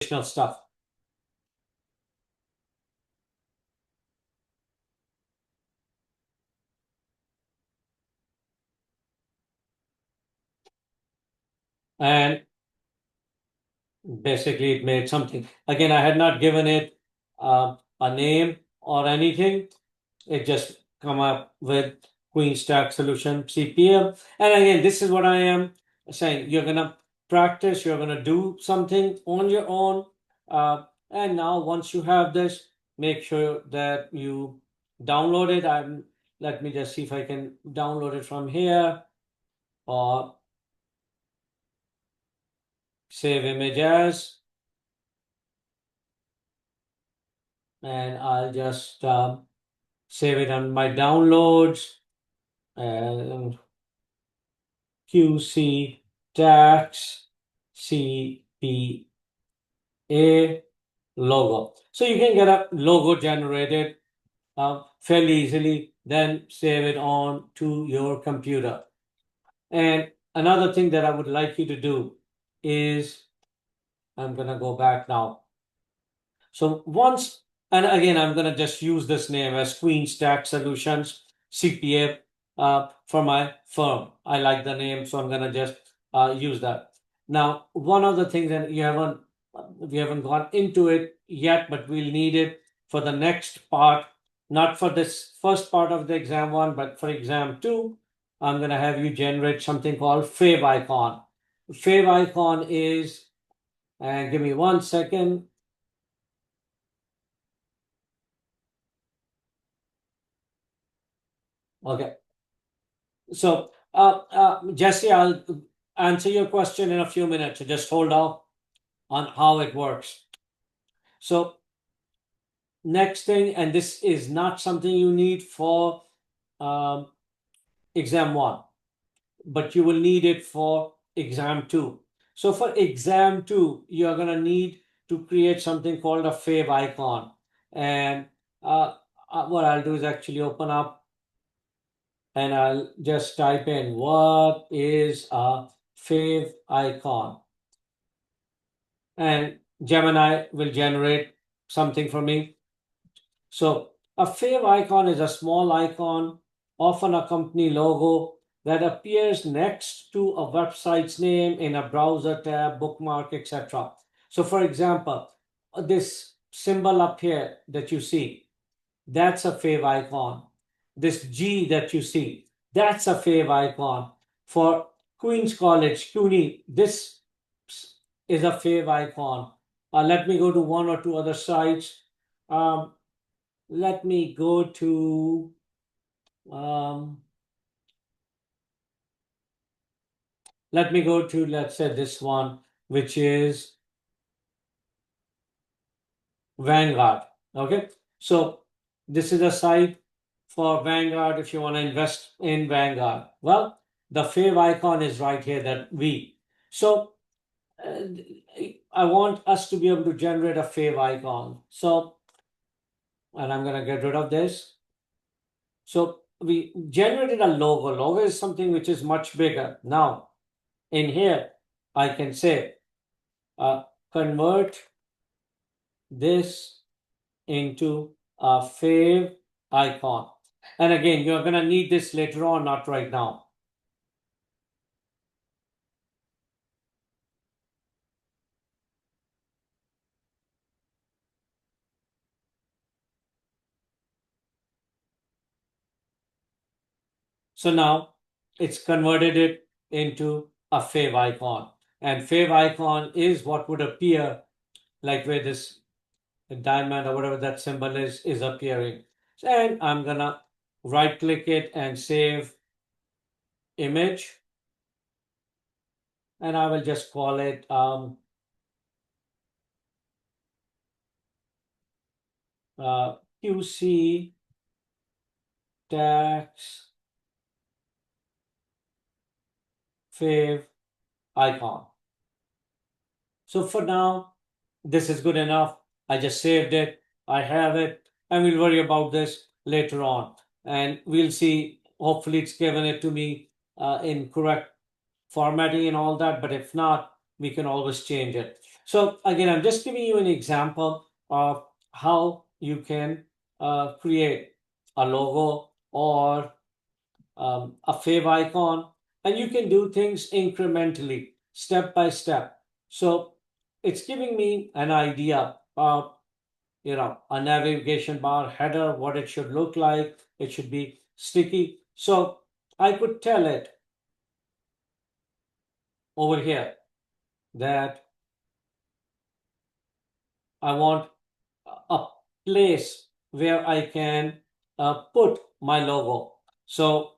additional stuff. And basically it made something. Again, I had not given it a name or anything. It just come up with Queen Stack Solution CPM. And again, this is what I am saying. You're gonna practice, you're gonna do something on your own. And now once you have this, make sure that you download it. Let me just see if I can download it from here or save image as. And I'll just save it on my downloads and QC tax CPA logo. So you can get a logo generated fairly easily, then save it on to your computer. And another thing that I would like you to do is, I'm going to go back now. So once, and again, I'm going to just use this name as Queen Stack Solutions CPA for my firm. I like the name, so I'm going to just use that. Now, one of the things that we haven't gone into it yet, but we'll need it for the next part, not for this first part of the exam one, but for exam two. I'm going to have you generate something called Fave Icon. Fave Icon is, and give me 1 second. Okay. So, Jesse, I'll answer your question in a few minutes. So just hold off on how it works. So, next thing, and this is not something you need for exam one, but you will need it for exam two. So, for exam two, you're going to need to create something called a fave icon. And what I'll do is actually open up and I'll just type in what is a fave icon. And Gemini will generate something for me. So a fave icon is a small icon, often a company logo, that appears next to a website's name in a browser tab, bookmark, etc. So for example, this symbol up here that you see, that's a fave icon. This G that you see, that's a fave icon. For Queen's College, CUNY, this is a fave icon. Let me go to one or two other sites. Let me go to let's say this one, which is Vanguard. Okay, so this is a site for Vanguard if you want to invest in Vanguard. Well, the fave icon is right here, that V. So I want us to be able to generate a fave icon. So, and I'm going to get rid of this. So we generated a logo. Logo is something which is much bigger. Now, in here, I can say, convert this into a fave icon. And again, you're going to need this later on, not right now. So now it's converted it into a fave icon. And fave icon is what would appear like where this diamond or whatever that symbol is appearing. And I'm going to right click it and save image. And I will just call it QC tax fave icon. So for now, this is good enough. I just saved it. I have it. And we'll worry about this later on. And we'll see. Hopefully, it's given it to me in correct formatting and all that. But if not, we can always change it. So again, I'm just giving you an example of how you can create a logo or a fav icon, and you can do things incrementally, step by step. So it's giving me an idea of, a navigation bar header, what it should look like. It should be sticky. So I could tell it over here that I want a place where I can put my logo. So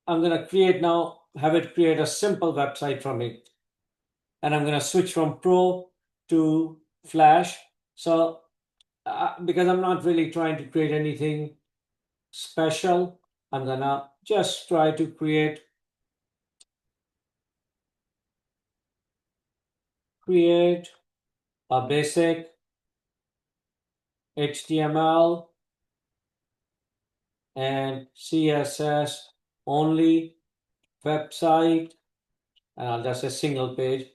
I'm going to have it create a simple website for me. And I'm going to switch from Pro to Flash. So because I'm not really trying to create anything special, I'm going to just try to create a basic HTML and CSS only website, and I'll just say single page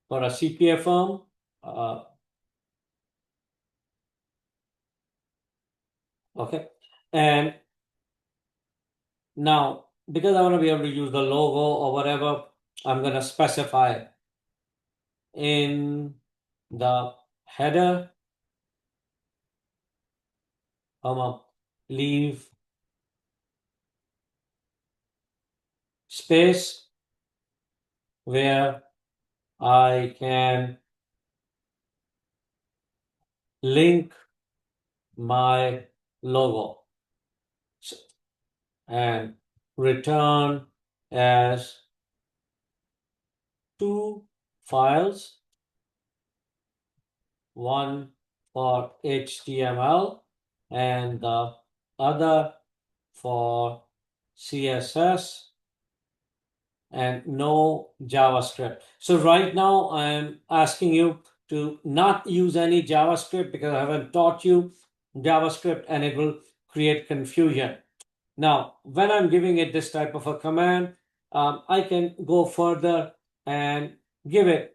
for a CPA firm. Okay. And now, because I want to be able to use the logo or whatever, I'm going to specify in the header, leave space where I can link my logo and return as two files, one for HTML and the other for CSS, and no JavaScript. So right now I'm asking you to not use any JavaScript because I haven't taught you JavaScript and it will create confusion. Now, when I'm giving it this type of a command, I can go further and give it,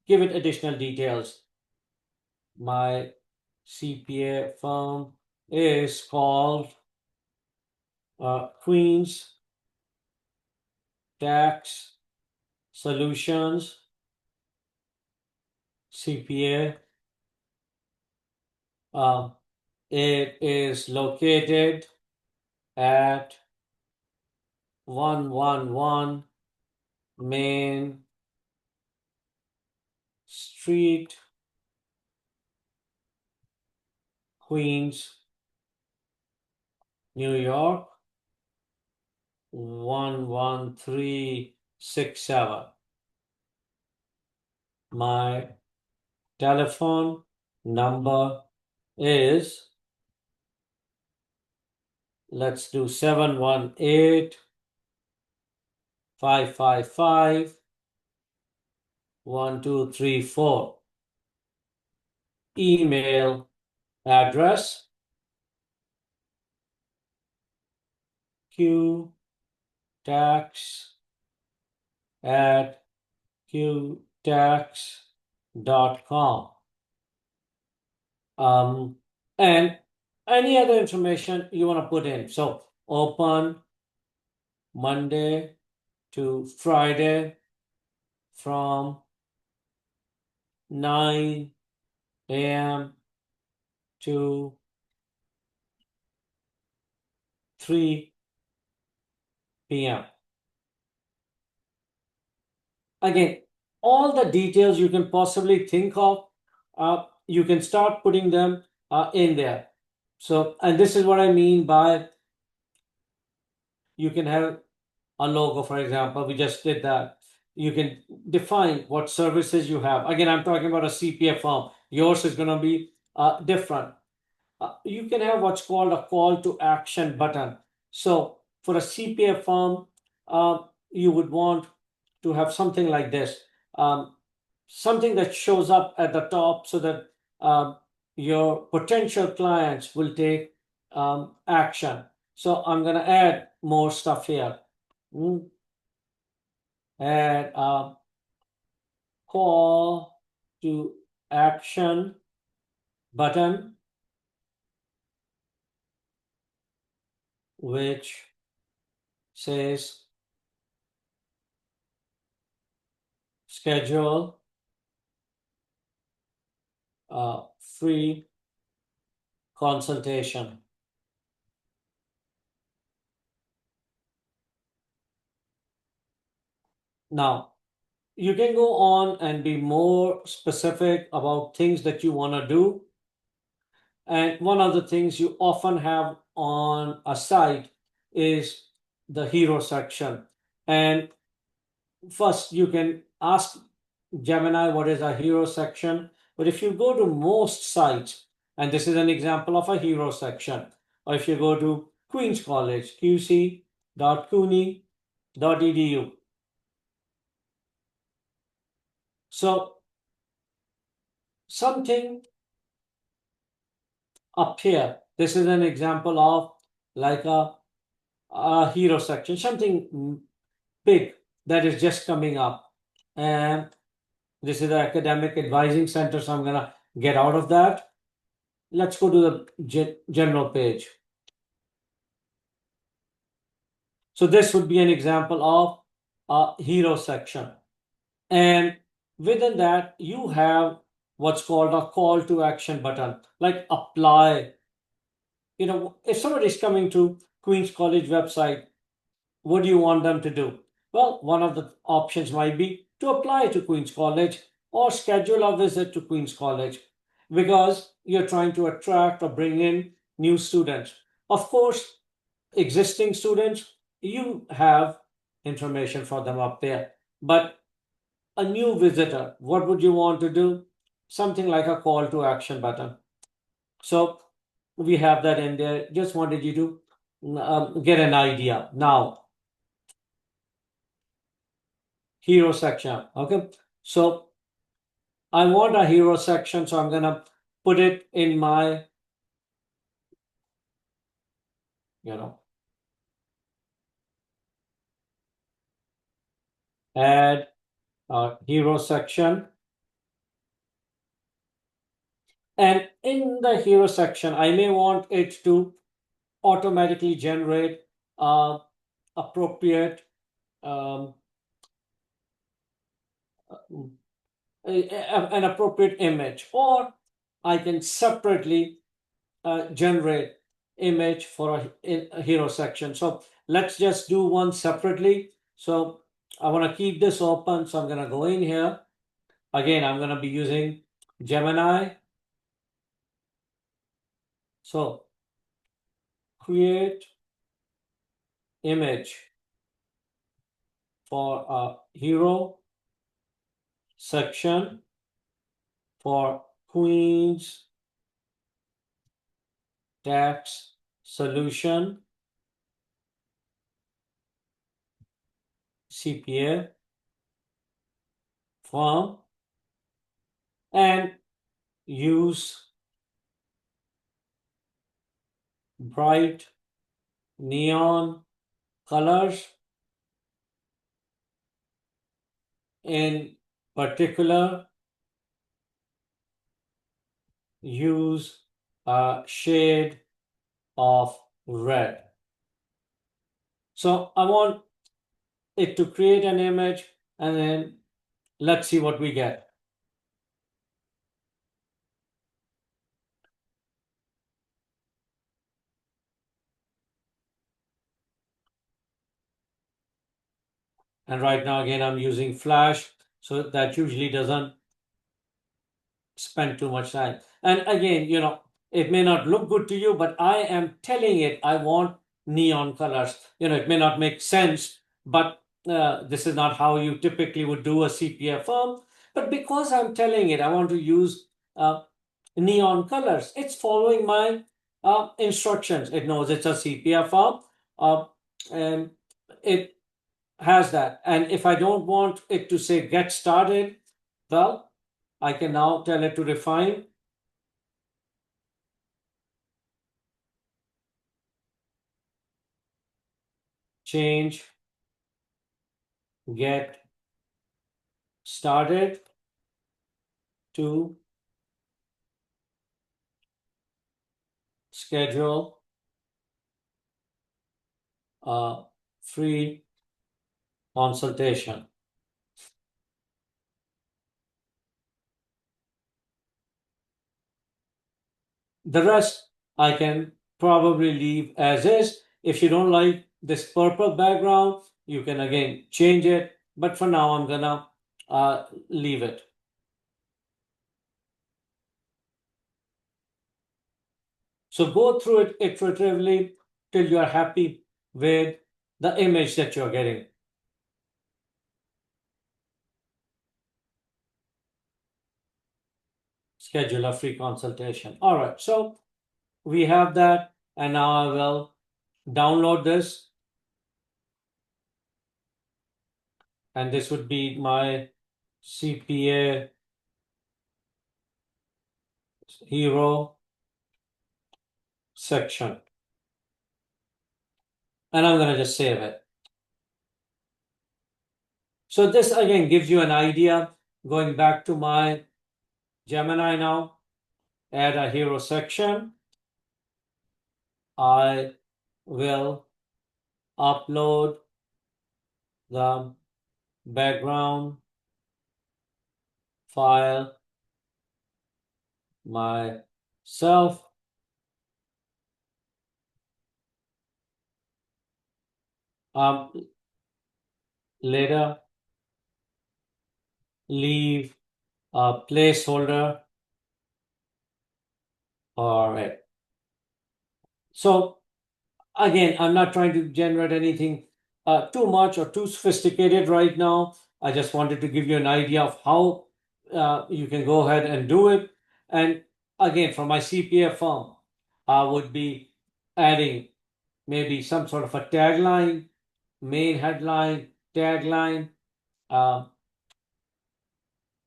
give it additional details. My CPA firm is called Queens Tax Solutions CPA. It is located at 111 Main Street, Queens, New York, 11367. My telephone number is, let's do 718 555 1234. Email address qtax@qtax.com. And any other information you want to put in. So open Monday to Friday from 9 a.m. to 3 p.m. Again, all the details you can possibly think of, you can start putting them in there. So, and this is what I mean by you can have a logo, for example. We just did that. You can define what services you have. Again, I'm talking about a CPA firm. Yours is going to be different. You can have what's called a call to action button. So for a CPA firm, you would want to have something like this, something that shows up at the top so that your potential clients will take action. So I'm going to add more stuff here. Add a call to action button, which says schedule a free consultation. Now, you can go on and be more specific about things that you want to do. And one of the things you often have on a site is the hero section. And first, you can ask Gemini what is a hero section. But if you go to most sites, and this is an example of a hero section, or if you go to Queen's College, qc.cuny.edu. So something up here, this is an example of like a hero section, something big that is just coming up. And this is the academic advising center, so I'm gonna get out of that. Let's go to the general page. So this would be an example of a hero section. And within that, you have what's called a call to action button, like apply. If somebody is coming to Queen's College website, what do you want them to do? Well, one of the options might be to apply to Queen's College or schedule a visit to Queen's College because you're trying to attract or bring in new students. Of course, existing students, you have information for them up there. But a new visitor, what would you want to do? Something like a call to action button. So we have that in there. Just wanted you to get an idea. Now, hero section. Okay. So I want a hero section. So I'm going to put it in my, add a hero section. And in the hero section, I may want it to automatically generate appropriate an appropriate image, or I can separately generate image for a hero section. So let's just do one separately. So I want to keep this open. So I'm going to go in here. Again, I'm going to be using Gemini. So create image for a hero section for Queen's tax solution CPA firm, and use bright neon colors. In particular, use a shade of red. So I want it to create an image, and then let's see what we get. And right now, again, I'm using Flash, so that usually doesn't spend too much time. And again, it may not look good to you, but I am telling it I want neon colors. It may not make sense, but this is not how you typically would do a CPA firm. But because I'm telling it I want to use neon colors, it's following my instructions. It knows it's a CPA firm, and it has that. And if I don't want it to say get started, well, I can now tell it to refine. change, get started to schedule a free consultation. The rest I can probably leave as is. If you don't like this purple background, you can again change it. But for now, I'm gonna leave it. So go through it iteratively till you are happy with the image that you're getting. Schedule a free consultation. All right, so we have that, and now I will download this, and this would be my CPA hero section, and I'm gonna just save it. So this again gives you an idea. Going back to my Gemini now, add a hero section. I will upload the background file myself. Later, leave a placeholder. All right. So again, I'm not trying to generate anything too much or too sophisticated right now. I just wanted to give you an idea of how you can go ahead and do it. And again, for my CPA firm, I would be adding maybe some sort of a tagline, main headline, tagline, uh,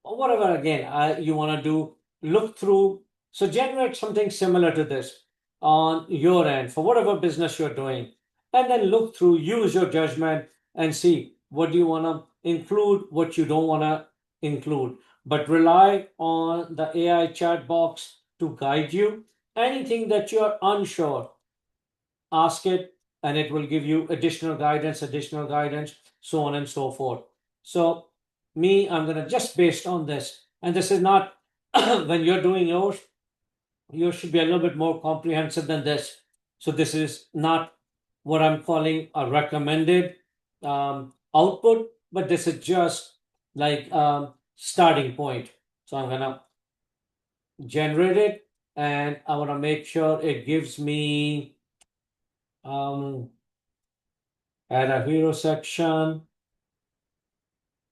or whatever again you want to do. Look through. So generate something similar to this on your end for whatever business you're doing, and then look through, use your judgment, and see what do you want to include, what you don't want to include. But rely on the AI chat box to guide you. Anything that you're unsure, ask it, and it will give you additional guidance, so on and so forth. So I'm gonna just based on this, and this is not when you're doing yours should be a little bit more comprehensive than this. So this is not what I'm calling a recommended output, but this is just like starting point. So I'm gonna generate it, and I want to make sure it gives me add a hero section.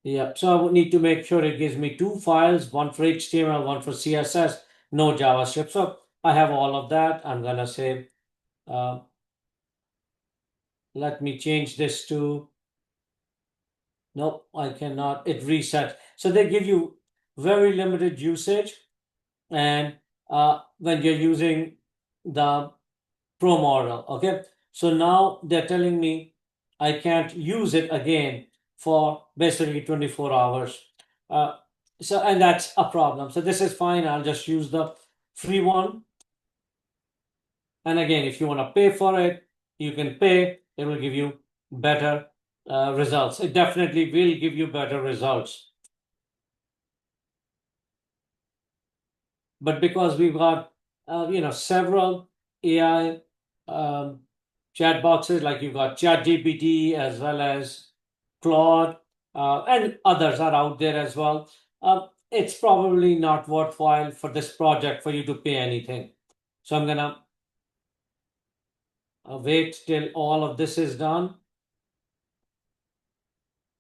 Yeah, so I would need to make sure it gives me two files, one for HTML, one for CSS, no JavaScript. So I have all of that. I'm gonna say, let me change this to, nope, I cannot, it reset. So they give you very limited usage. And when you're using the Pro model, okay? So now they're telling me I can't use it again for basically 24 hours. And that's a problem. So this is fine. I'll just use the free one. And again, if you want to pay for it, you can pay. It will give you better results. It definitely will give you better results. But because we've got several AI chat boxes, like you've got ChatGPT as well as Claude, and others are out there as well. It's probably not worthwhile for this project for you to pay anything. So I'm gonna wait till all of this is done.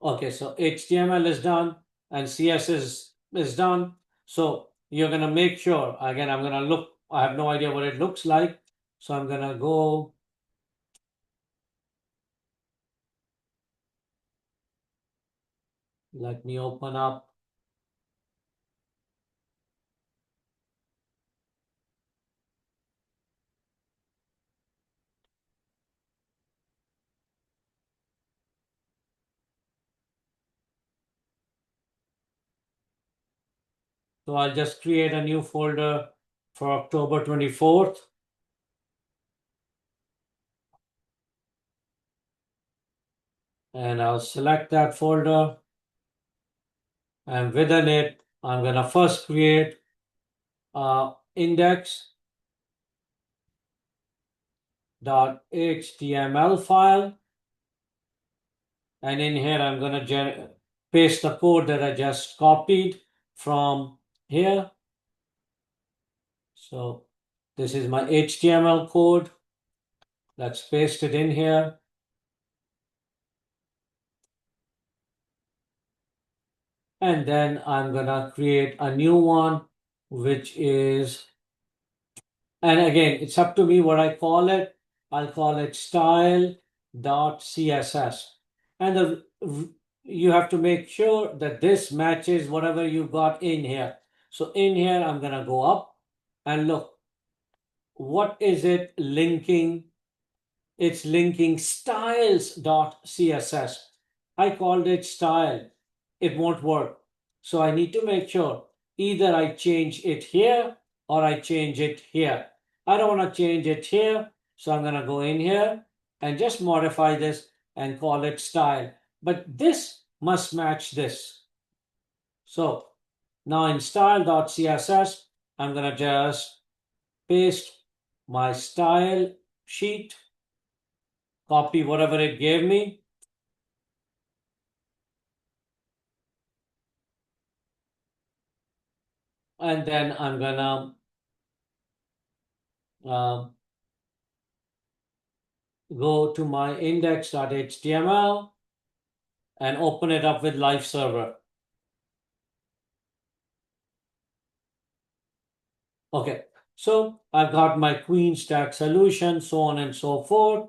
Okay, so HTML is done and CSS is done. So you're gonna make sure, again, I'm gonna look, I have no idea what it looks like. So I'm gonna go, let me open up. So I'll just create a new folder for October 24th. And I'll select that folder. And within it, I'm going to first create index.html file. And in here, I'm going to paste the code that I just copied from here. So this is my HTML code. Let's paste it in here. And then I'm going to create a new one, which is, and again, it's up to me what I call it. I'll call it style.css. And you have to make sure that this matches whatever you got in here. So in here, I'm going to go up and look, what is it linking? It's linking styles.css. I called it style. It won't work. So I need to make sure either I change it here or I change it here. I don't want to change it here. So I'm going to go in here and just modify this and call it style. But this must match this. So now in style.css, I'm going to just paste my style sheet, copy whatever it gave me. And then I'm gonna go to my index.html and open it up with live server. Okay, so I've got my queen stack solution, so on and so forth.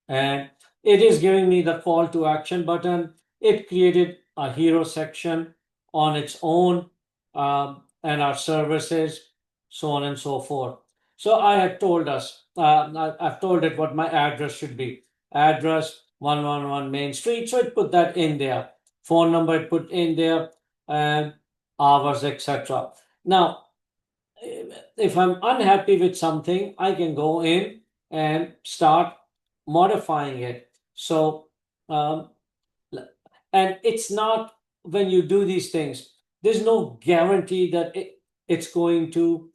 And it is giving me the call to action button. It created a hero section on its own, and our services, so on and so forth. So I had told us, I've told it what my address should be. Address 111 Main Street. So it put that in there. Phone number it put in there, and hours, etc. Now, if I'm unhappy with something, I can go in and start modifying it. So, and it's not, when you do these things, there's no guarantee that it's going to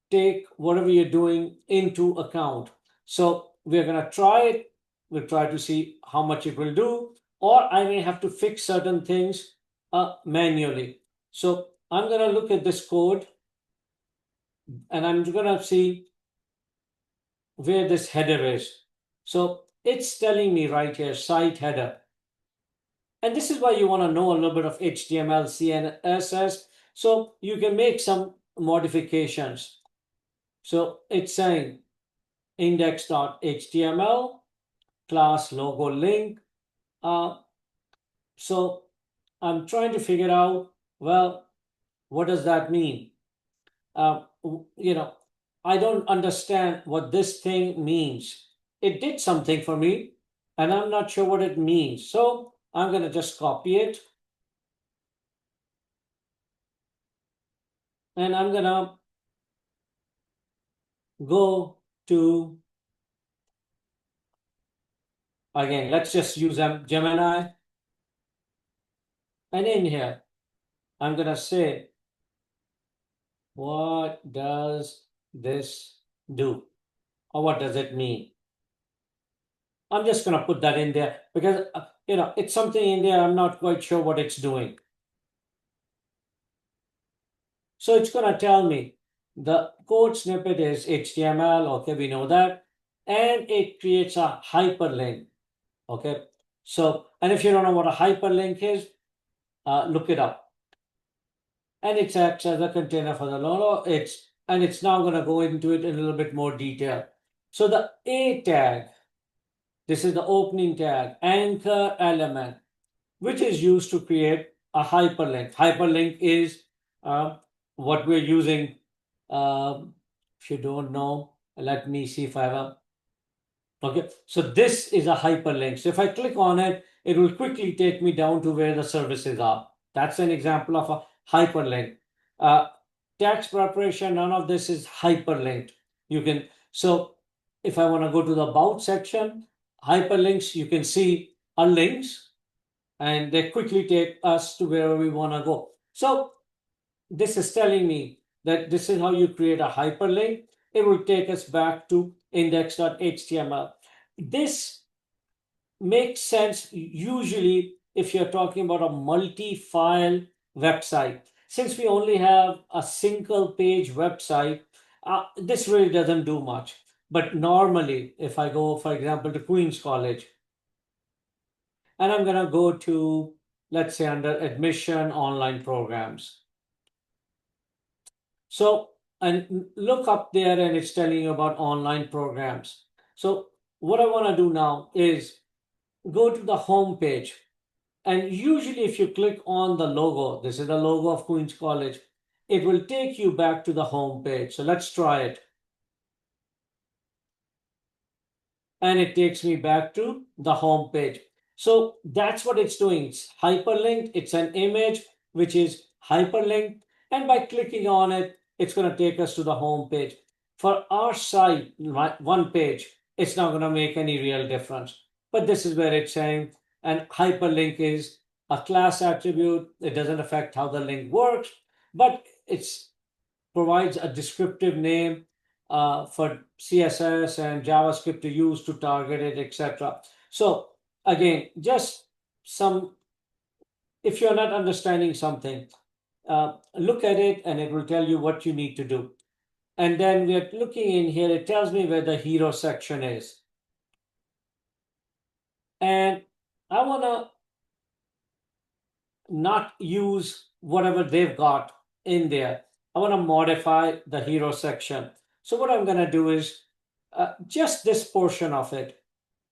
take whatever you're doing into account. So we're going to try it. We'll try to see how much it will do, or I may have to fix certain things manually. So I'm going to look at this code and I'm going to see where this header is. So it's telling me right here, site header. And this is why you want to know a little bit of HTML, CSS, so you can make some modifications. So it's saying index.html, class logo link. So I'm trying to figure out, well, what does that mean? I don't understand what this thing means. It did something for me, and I'm not sure what it means. So I'm going to just copy it. And I'm going to go to, again, let's just use Gemini. And in here, I'm going to say, what does this do? Or what does it mean? I'm just going to put that in there because, it's something in there. I'm not quite sure what it's doing. So it's going to tell me the code snippet is HTML. Okay, we know that. And it creates a hyperlink. Okay. So, and if you don't know what a hyperlink is, look it up. And it acts as a container for the logo. And it's now going to go into it in a little bit more detail. So the A tag, this is the opening tag, anchor element, which is used to create a hyperlink. Hyperlink is what we're using. If you don't know, let me see if I have a. Okay, so this is a hyperlink. So if I click on it, it will quickly take me down to where the services are. That's an example of a hyperlink. Tax preparation, none of this is hyperlinked. So if I want to go to the about section, hyperlinks, you can see are links and they quickly take us to wherever we want to go. So this is telling me that this is how you create a hyperlink. It will take us back to index.html. This makes sense usually if you're talking about a multi-file website. Since we only have a single page website, this really doesn't do much. But normally, if I go, for example, to Queen's College, and I'm going to go to, let's say, under admission online programs. So, and look up there and it's telling you about online programs. So what I want to do now is go to the home page. And usually if you click on the logo, this is the logo of Queen's College, it will take you back to the home page. So let's try it. And it takes me back to the home page. So that's what it's doing. It's hyperlinked. It's an image which is hyperlinked. And by clicking on it, it's going to take us to the home page. For our site, one page, it's not going to make any real difference. But this is where it's saying, and hyperlink is a class attribute. It doesn't affect how the link works, but it provides a descriptive name for CSS and JavaScript to use to target it, etc. So again, just some, if you're not understanding something, look at it and it will tell you what you need to do. And then we're looking in here, it tells me where the hero section is. And I want to not use whatever they've got in there. I want to modify the hero section. So what I'm going to do is just this portion of it.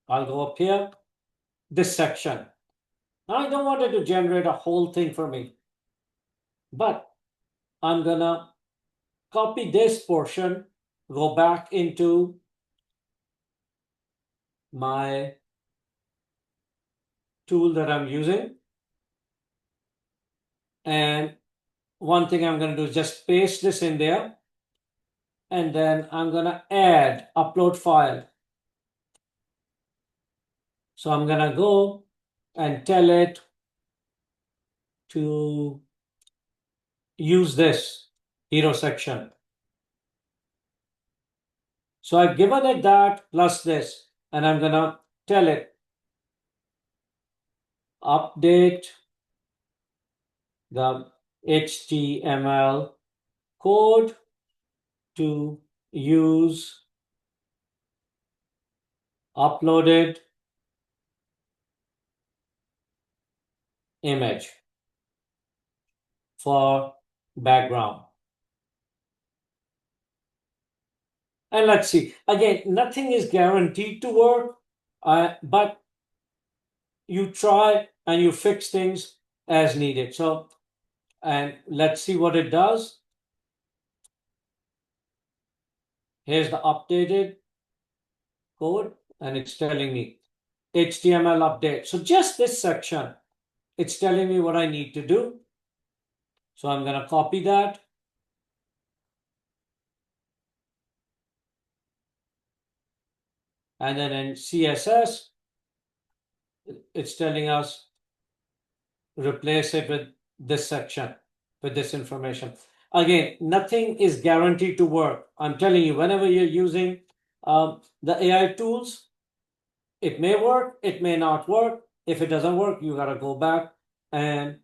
I'll go up here, this section. Now I don't want it to generate a whole thing for me, but I'm going to copy this portion, go back into my tool that I'm using. And one thing I'm going to do is just paste this in there. And then I'm going to add upload file. So I'm going to go and tell it to use this hero section. So I've given it that plus this, and I'm going to tell it update the HTML code to use uploaded image for background. And let's see, again, nothing is guaranteed to work, but you try and you fix things as needed. So, and let's see what it does. Here's the updated code, and it's telling me HTML update. So just this section, it's telling me what I need to do. So I'm going to copy that. And then in CSS, it's telling us replace it with this section, with this information. Again, nothing is guaranteed to work. I'm telling you, whenever you're using the AI tools, it may work, it may not work. If it doesn't work, you got to go back and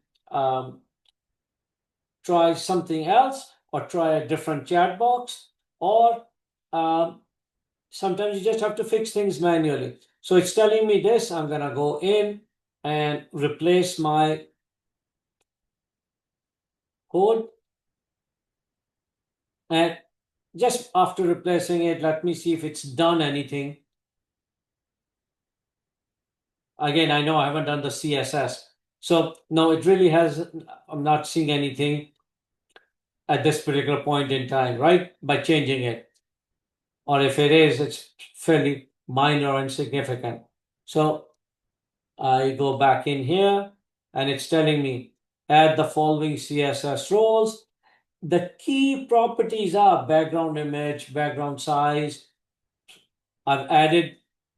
try something else or try a different chat box, or sometimes you just have to fix things manually. So it's telling me this. I'm going to go in and replace my code. And just after replacing it, let me see if it's done anything. Again, I know I haven't done the CSS. So no, it really has, I'm not seeing anything at this particular point in time, right? By changing it. Or if it is, it's fairly minor and significant. So I go back in here and it's telling me add the following CSS roles. the key properties are background image, background size. I've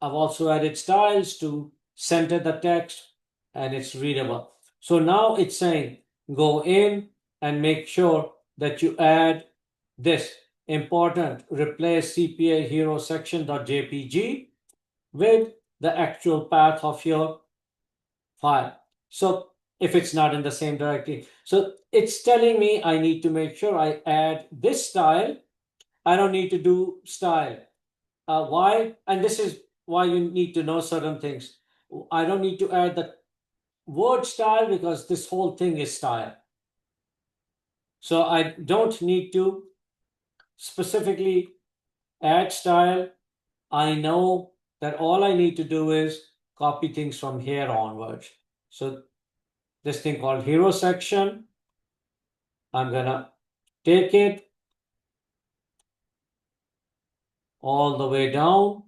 also added styles to center the text and it's readable. So now it's saying go in and make sure that you add this important replace CPA hero section.jpg with the actual path of your file. So if it's not in the same directory, so it's telling me I need to make sure I add this style. I don't need to do style. Why? And this is why you need to know certain things. I don't need to add the word style because this whole thing is style. So I don't need to specifically add style. I know that all I need to do is copy things from here onwards. So this thing called hero section, I'm gonna take it all the way down,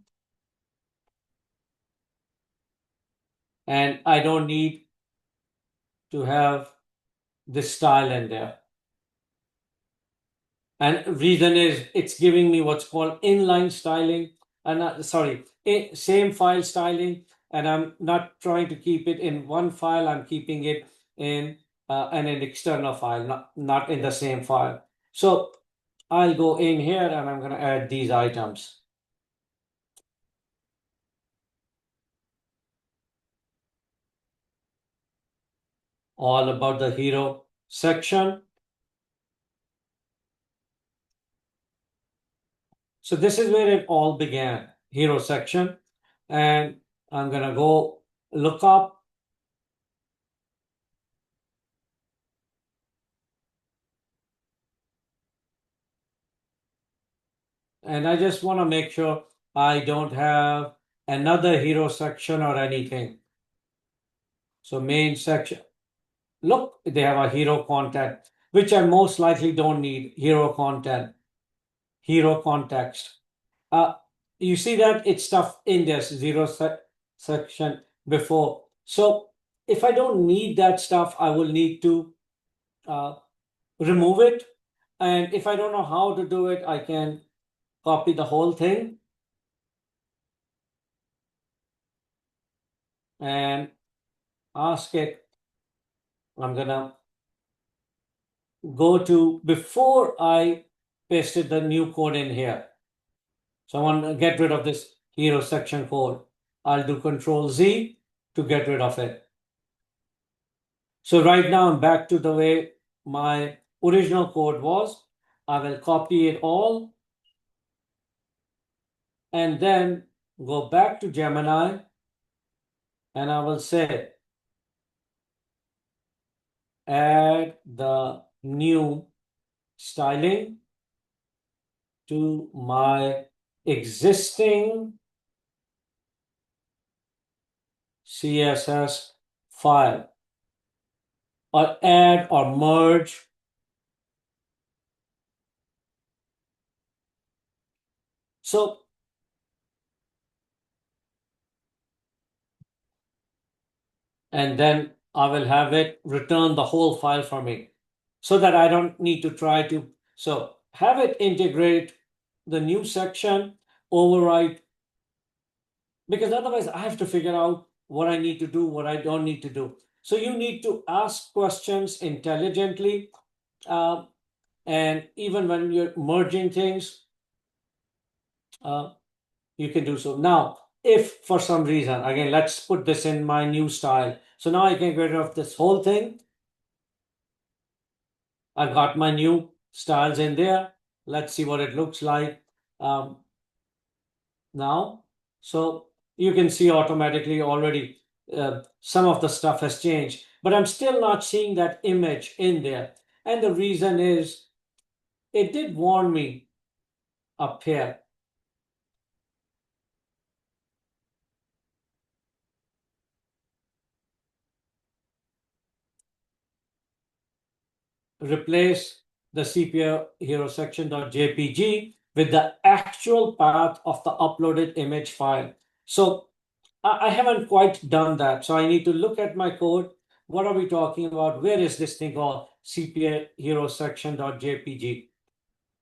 and I don't need to have this style in there. And reason is it's giving me what's called inline styling, and same file styling, and I'm not trying to keep it in one file. I'm keeping it in an external file, not in the same file. So I'll go in here and I'm going to add these items. All about the hero section. So this is where it all began, hero section. And I'm going to go look up. And I just want to make sure I don't have another hero section or anything. So main section. Look, they have a hero content, which I most likely don't need. Hero content, hero context. You see that it's stuff in this section before. So if I don't need that stuff, I will need to remove it. And if I don't know how to do it, I can copy the whole thing and ask it. I'm gonna go to before I pasted the new code in here. So I want to get rid of this hero section code. I'll do Control Z to get rid of it. So right now I'm back to the way my original code was. I will copy it all and then go back to Gemini and I will say add the new styling to my existing CSS file, or add or merge. So and then I will have it return the whole file for me so that I don't need to try to. So have it integrate the new section, overwrite, because otherwise I have to figure out what I need to do, what I don't need to do. So you need to ask questions intelligently. And even when you're merging things, you can do so. Now, if for some reason, again, let's put this in my new style. So now I can get rid of this whole thing. I've got my new styles in there. Let's see what it looks like now. So you can see automatically already some of the stuff has changed, but I'm still not seeing that image in there. And the reason is it did warn me up here. Replace the CPA hero section.jpg with the actual path of the uploaded image file. So I haven't quite done that. So I need to look at my code what are we talking about? Where is this thing called CPA hero section.jpg?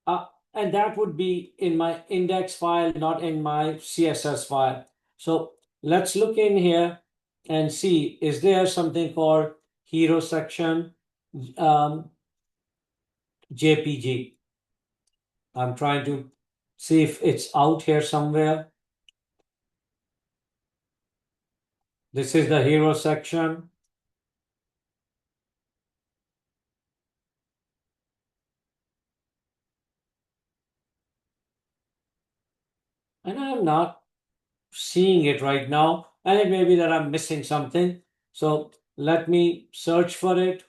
And that would be in my index file, not in my CSS file. So let's look in here and see, is there something called hero section JPG? I'm trying to see if it's out here somewhere. This is the hero section. And I'm not seeing it right now. And it may be that I'm missing something. So let me search for it.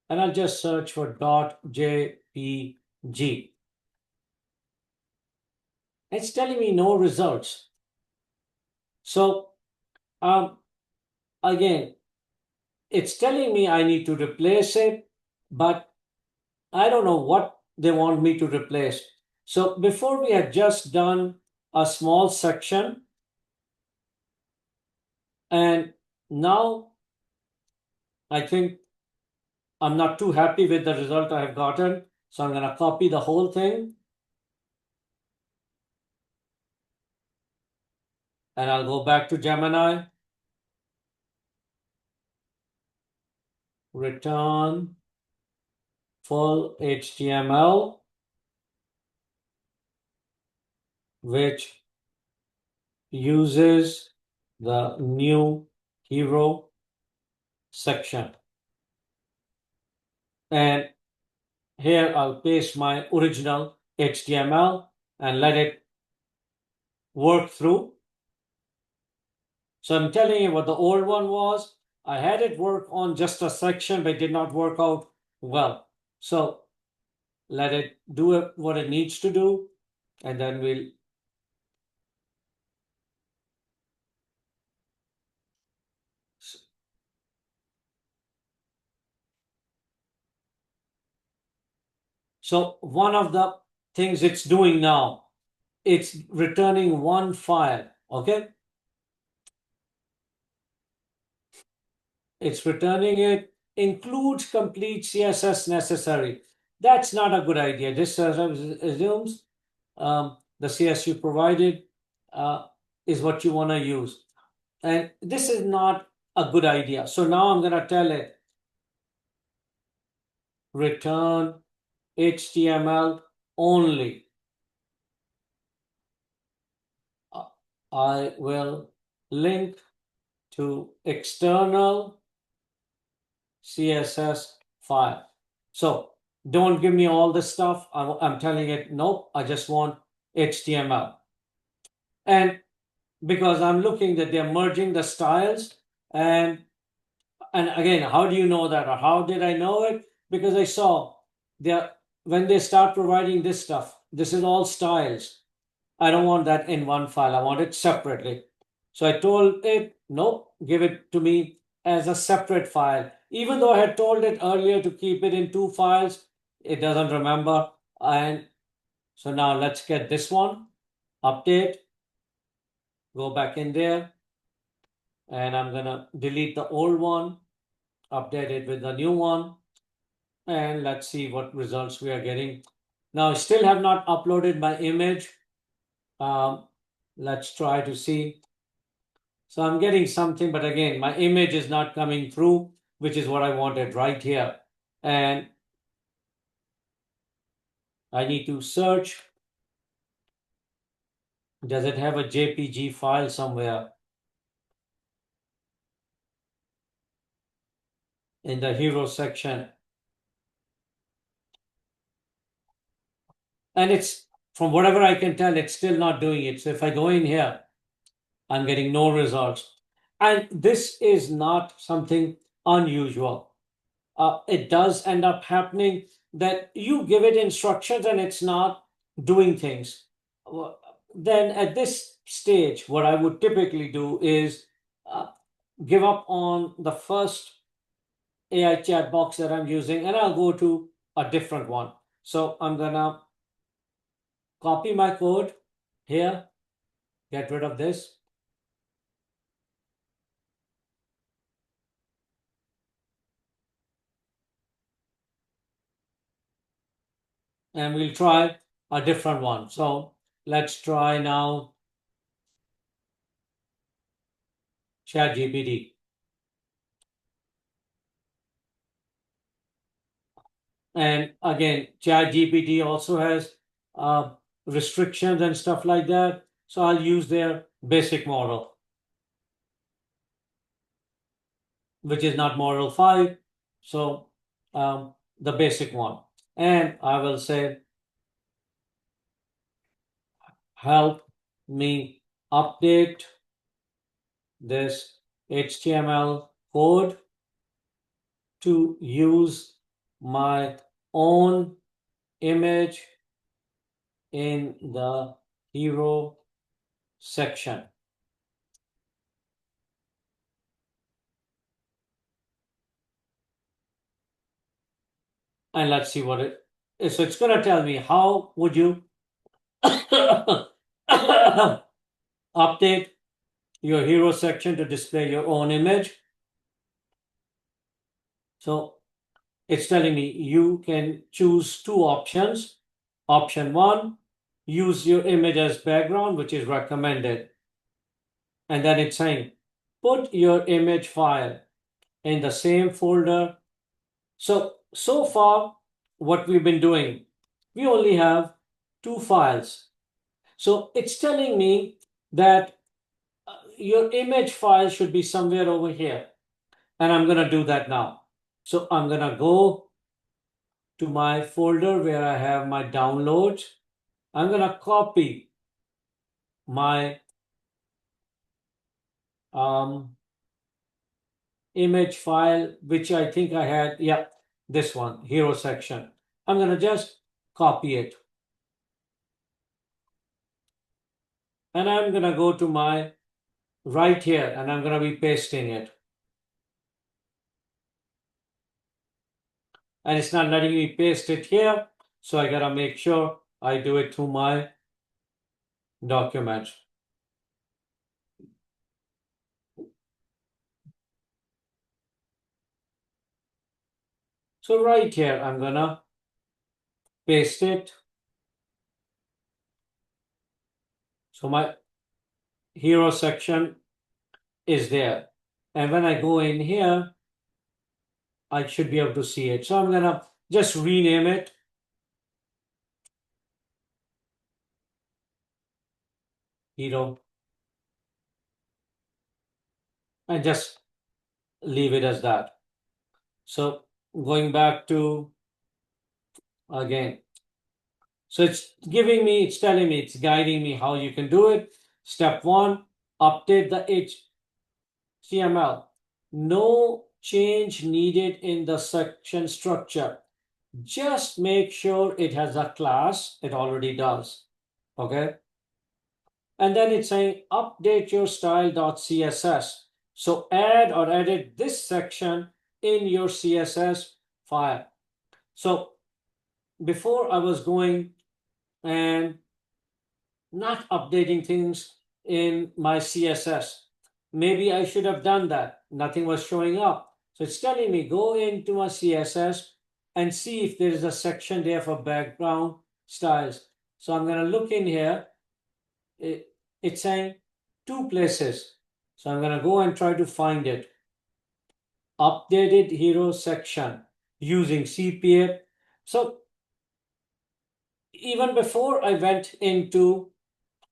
And I'll just search for .jpg. It's telling me no results. So again, it's telling me I need to replace it, but I don't know what they want me to replace. So before we had just done a small section, and now I think I'm not too happy with the result I have gotten. So I'm going to copy the whole thing. And I'll go back to Gemini. Return full HTML, which uses the new hero section. And here I'll paste my original HTML and let it work through. So I'm telling you what the old one was. I had it work on just a section, but it did not work out well. So let it do what it needs to do, and then we'll so one of the things it's doing now, it's returning one file. Okay, it's returning it, includes complete CSS necessary. That's not a good idea. This assumes the CSS you provided is what you want to use. And this is not a good idea. So now I'm going to tell it, return HTML only. I will link to external CSS file. So don't give me all this stuff. I'm telling it, nope, I just want HTML. And because I'm looking that they're merging the styles, and again, how do you know that, or how did I know it? Because I saw when they start providing this stuff, this is all styles. I don't want that in one file. I want it separately. So I told it, nope, give it to me as a separate file. Even though I had told it earlier to keep it in two files, it doesn't remember. And so now let's get this one, update, go back in there, and I'm gonna delete the old one, update it with the new one, and let's see what results we are getting. Now I still have not uploaded my image. Let's try to see. So I'm getting something, but again, my image is not coming through, which is what I wanted right here. And I need to search. Does it have a JPG file somewhere in the hero section? And it's, from whatever I can tell, it's still not doing it. So if I go in here, I'm getting no results. And this is not something unusual. It does end up happening that you give it instructions and it's not doing things. Then at this stage, what I would typically do is give up on the first AI chat box that I'm using, and I'll go to a different one. So I'm gonna copy my code here, get rid of this, and we'll try a different one. So let's try now ChatGPT. And again, ChatGPT also has restrictions and stuff like that. So I'll use their basic model, which is not model 5. So the basic one. And I will say, help me update this HTML code to use my own image in the hero section. And let's see what it is. So it's going to tell me how would you update your hero section to display your own image. So it's telling me you can choose two options. Option 1, use your image as background, which is recommended. And then it's saying, put your image file in the same folder. So far, what we've been doing, we only have 2 files. So it's telling me that your image file should be somewhere over here. And I'm going to do that now. So I'm going to go to my folder where I have my downloads. I'm going to copy my image file, which I think I had. Yeah, this one, hero section. I'm going to just copy it. And I'm going to go to my right here and I'm going to be pasting it. And it's not letting me paste it here. So I got to make sure I do it through my documents. So right here, I'm going to paste it. So my hero section is there. And when I go in here, I should be able to see it. So I'm going to just rename it. Hero. And just leave it as that. So going back to again. So it's giving me, it's telling me, it's guiding me how you can do it. Step 1, update the HTML. No change needed in the section structure. Just make sure it has a class. It already does. Okay. And then it's saying update your style.css. So add or edit this section in your CSS file. So before I was going and not updating things in my CSS. Maybe I should have done that. Nothing was showing up. So it's telling me go into my CSS and see if there is a section there for background styles. So I'm going to look in here. It's saying 2 places. So I'm going to go and try to find it. Updated hero section using CPA. So even before I went into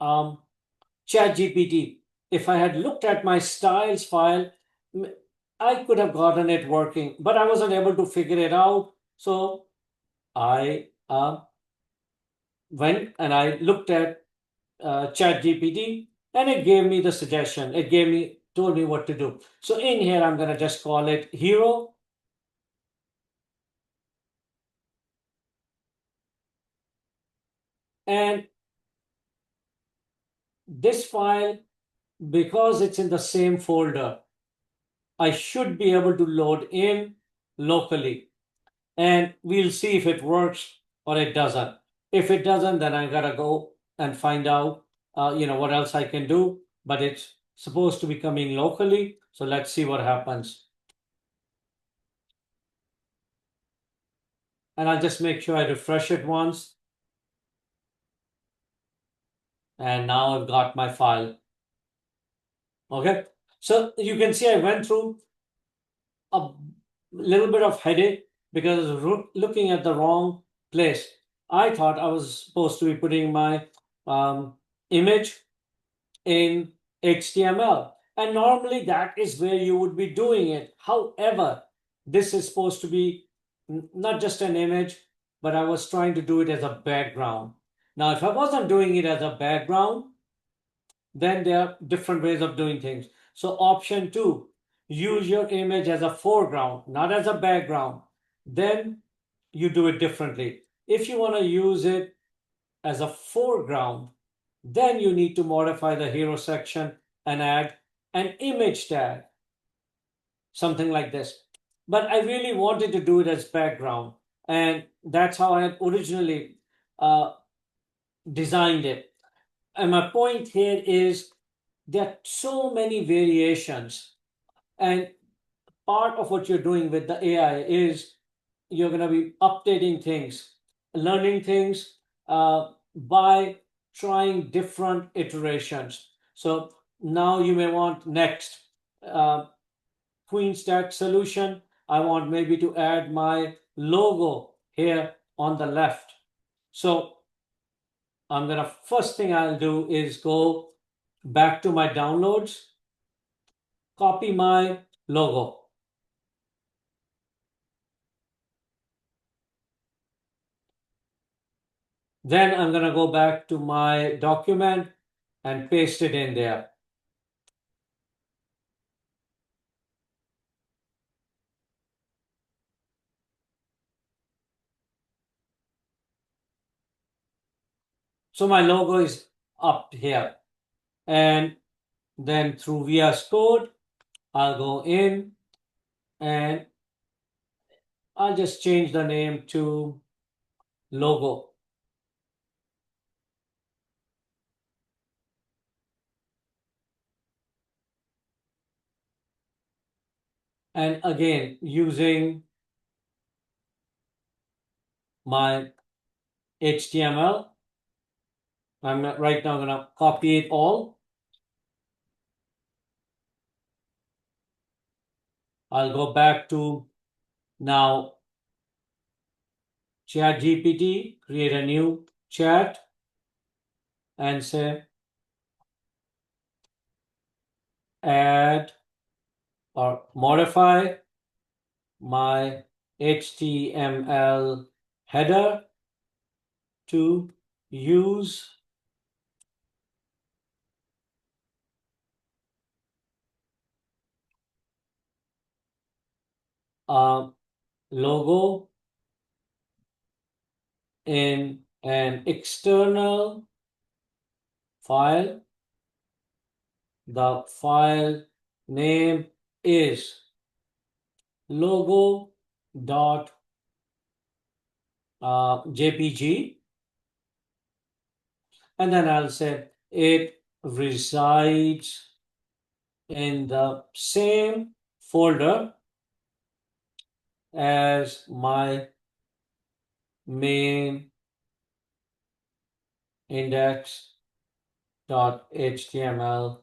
ChatGPT, if I had looked at my styles file, I could have gotten it working, but I wasn't able to figure it out. So I went and I looked at ChatGPT and it gave me the suggestion. It told me what to do. So in here, I'm going to just call it hero. And this file, because it's in the same folder, I should be able to load in locally. And we'll see if it works or it doesn't. If it doesn't, then I gotta go and find out, what else I can do. But it's supposed to be coming locally. So let's see what happens. And I'll just make sure I refresh it once. And now I've got my file. Okay. So you can see I went through a little bit of headache because I was looking at the wrong place. I thought I was supposed to be putting my image in HTML. And normally that is where you would be doing it. However, this is supposed to be not just an image, but I was trying to do it as a background. Now, if I wasn't doing it as a background, then there are different ways of doing things. So option 2, use your image as a foreground, not as a background. Then you do it differently. If you want to use it as a foreground, then you need to modify the hero section and add an image tag, something like this. But I really wanted to do it as background, and that's how I had originally uh, designed it. And my point here is there are so many variations, and part of what you're doing with the AI is you're going to be updating things, learning things by trying different iterations. So now you may want next queen stack solution. I want maybe to add my logo here on the left. So I'm gonna first thing I'll do is go back to my downloads, copy my logo. Then I'm going to go back to my document and paste it in there. So my logo is up here. And then through VS Code, I'll go in and I'll just change the name to logo. And again, using my HTML, I'm right now going to copy it all. I'll go back to now ChatGPT, create a new chat and say add or modify my HTML header to use a logo in an external file. The file name is logo.jpg, and then I'll say it resides in the same folder as my main index.html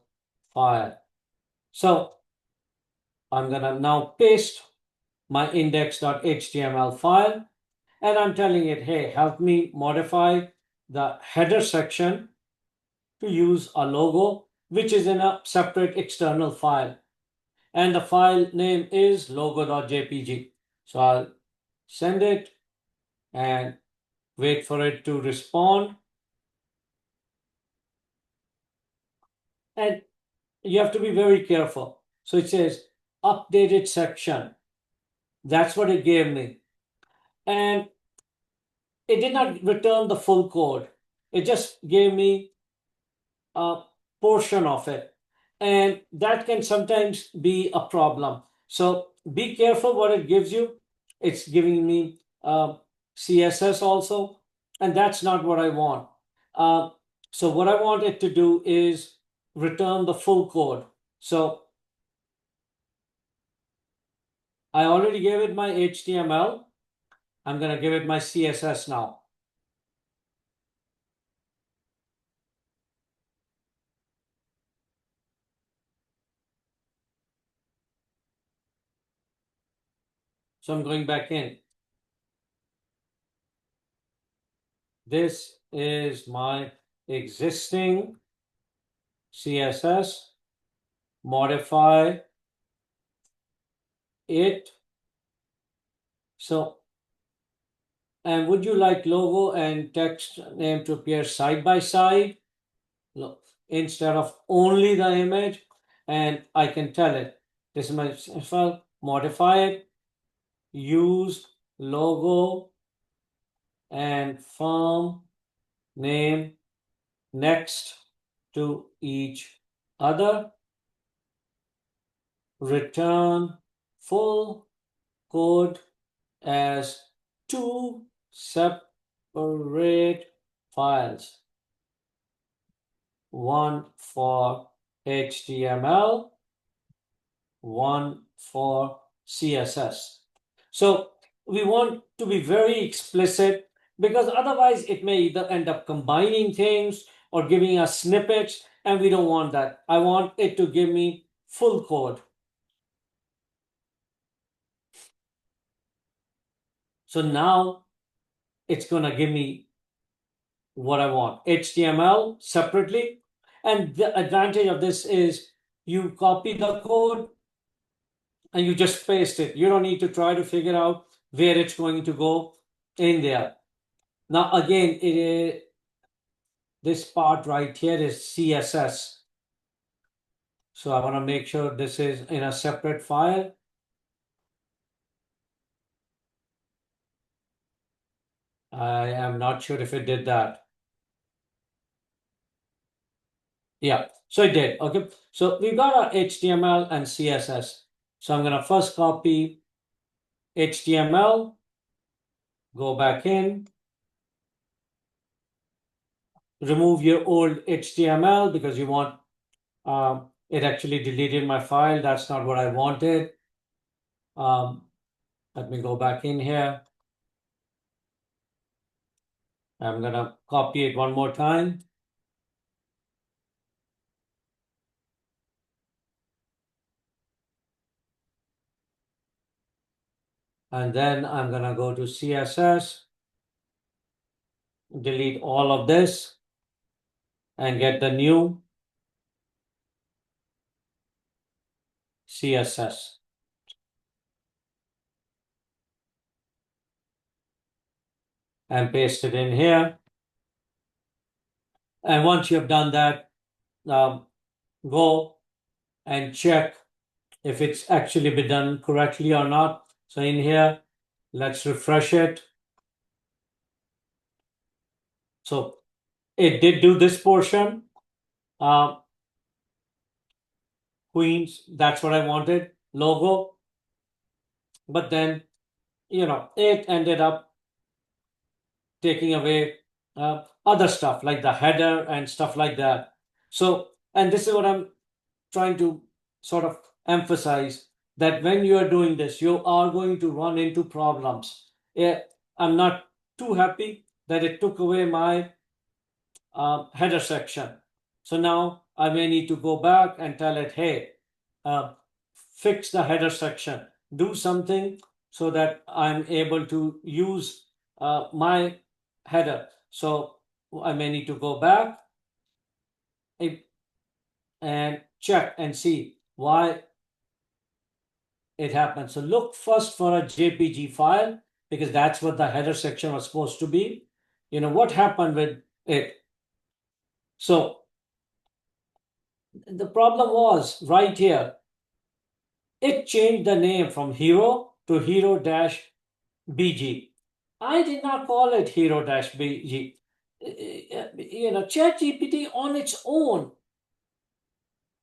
file. So I'm going to now paste my index.html file and I'm telling it, hey, help me modify the header section to use a logo, which is in a separate external file. And the file name is logo.jpg. So I'll send it and wait for it to respond. And you have to be very careful. So it says updated section. That's what it gave me. And it did not return the full code. It just gave me a portion of it. And that can sometimes be a problem. So be careful what it gives you. It's giving me CSS also, and that's not what I want. So what I want it to do is return the full code. So I already gave it my HTML. I'm going to give it my CSS now. So I'm going back in. This is my existing CSS. Modify it. So, and would you like logo and text name to appear side by side? Look, instead of only the image, and I can tell it, this is my file, modify it, use logo and firm name next to each other, return full code as two separate files, one for HTML, one for CSS. So we want to be very explicit, because otherwise it may either end up combining things or giving us snippets, and we don't want that. I want it to give me full code. So now it's going to give me what I want, HTML separately. And the advantage of this is you copy the code and you just paste it. You don't need to try to figure out where it's going to go in there. Now, again, this part right here is CSS. So I want to make sure this is in a separate file. I am not sure if it did that. Yeah, so it did. Okay, so we've got our HTML and CSS. So I'm going to first copy HTML, go back in, remove your old HTML because you want it actually deleted my file. That's not what I wanted. Let me go back in here. I'm going to copy it one more time. And then I'm going to go to CSS, delete all of this, and get the new CSS. And paste it in here. And once you've done that, go and check if it's actually been done correctly or not. So in here, let's refresh it. So it did do this portion. Queens, that's what I wanted, logo. But then, it ended up taking away other stuff like the header and stuff like that. So, and this is what I'm trying to sort of emphasize, that when you are doing this, you are going to run into problems. I'm not too happy that it took away my header section. So now I may need to go back and tell it, hey, fix the header section, do something so that I'm able to use my header. So I may need to go back and check and see why it happened. So look first for a JPG file, because that's what the header section was supposed to be. What happened with it? So the problem was right here. It changed the name from hero to hero-bg. I did not call it hero-bg. ChatGPT on its own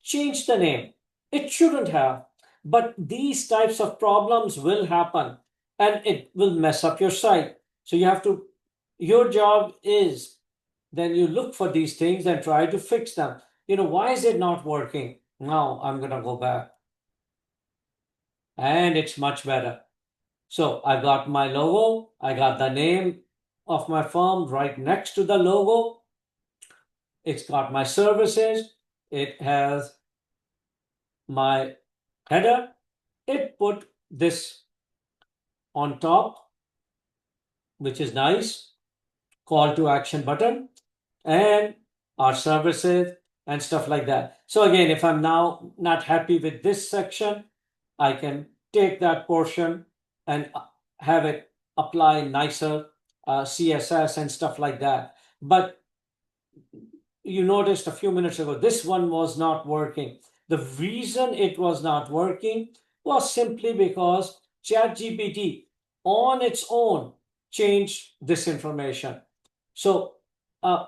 changed the name. It shouldn't have. But these types of problems will happen and it will mess up your site. So your job is, then you look for these things and try to fix them. Why is it not working? Now I'm going to go back. And it's much better. So I got my logo, I got the name of my firm right next to the logo. It's got my services. It has my header. It put this on top, which is nice, call to action button, and our services and stuff like that. So again, if I'm now not happy with this section, I can take that portion and have it apply nicer CSS and stuff like that. But you noticed a few minutes ago, this one was not working. The reason it was not working was simply because ChatGPT on its own changed this information. So uh,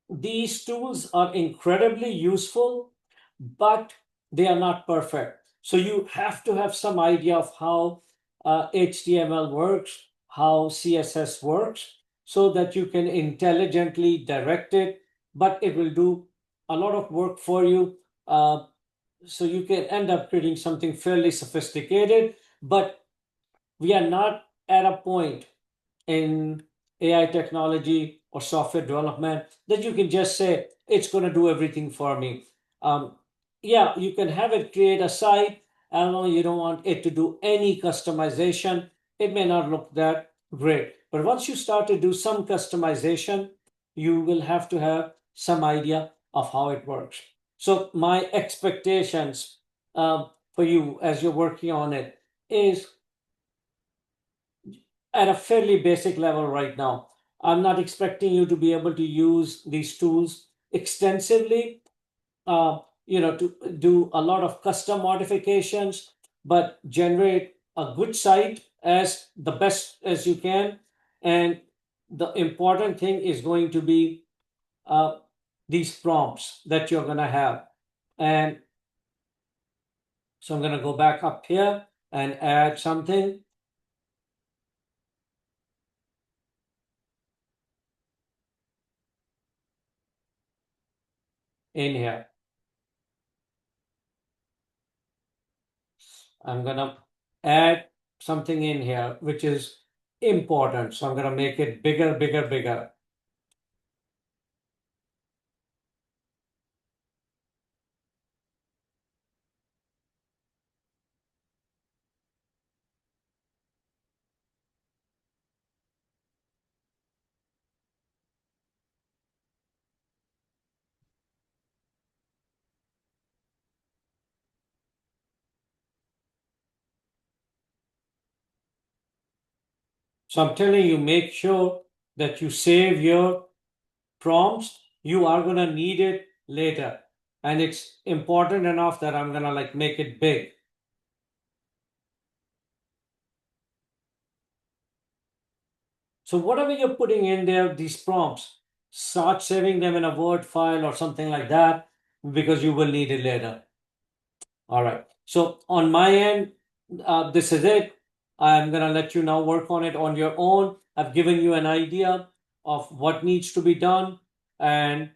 these tools are incredibly useful, but they are not perfect. So you have to have some idea of how HTML works, how CSS works, so that you can intelligently direct it, but it will do a lot of work for you. So you can end up creating something fairly sophisticated, but we are not at a point in AI technology or software development that you can just say it's going to do everything for me. Um, yeah, you can have it create a site. I don't know, you don't want it to do any customization. It may not look that great. But once you start to do some customization, you will have to have some idea of how it works. So, my expectations for you as you're working on it is at a fairly basic level right now. I'm not expecting you to be able to use these tools extensively, to do a lot of custom modifications, but generate a good site as the best as you can. And the important thing is going to be uh, these prompts that you're going to have. And so I'm going to go back up here and add something in here. I'm gonna add something in here which is important. So I'm gonna make it bigger, bigger, bigger. So I'm telling you, make sure that you save your prompts. You are gonna need it later. And it's important enough that I'm gonna like make it big. So whatever you're putting in there, these prompts, start saving them in a Word file or something like that because you will need it later. All right. So on my end, this is it. I'm gonna let you now work on it on your own. I've given you an idea of what needs to be done, and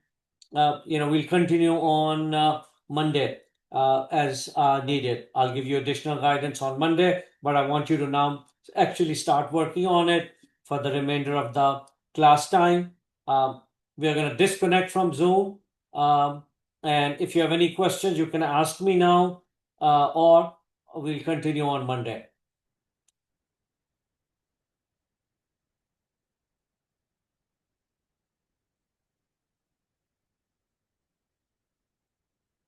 we'll continue on Monday as needed. I'll give you additional guidance on Monday, but I want you to now actually start working on it for the remainder of the class time. We are going to disconnect from Zoom. And if you have any questions, you can ask me now, or we'll continue on Monday.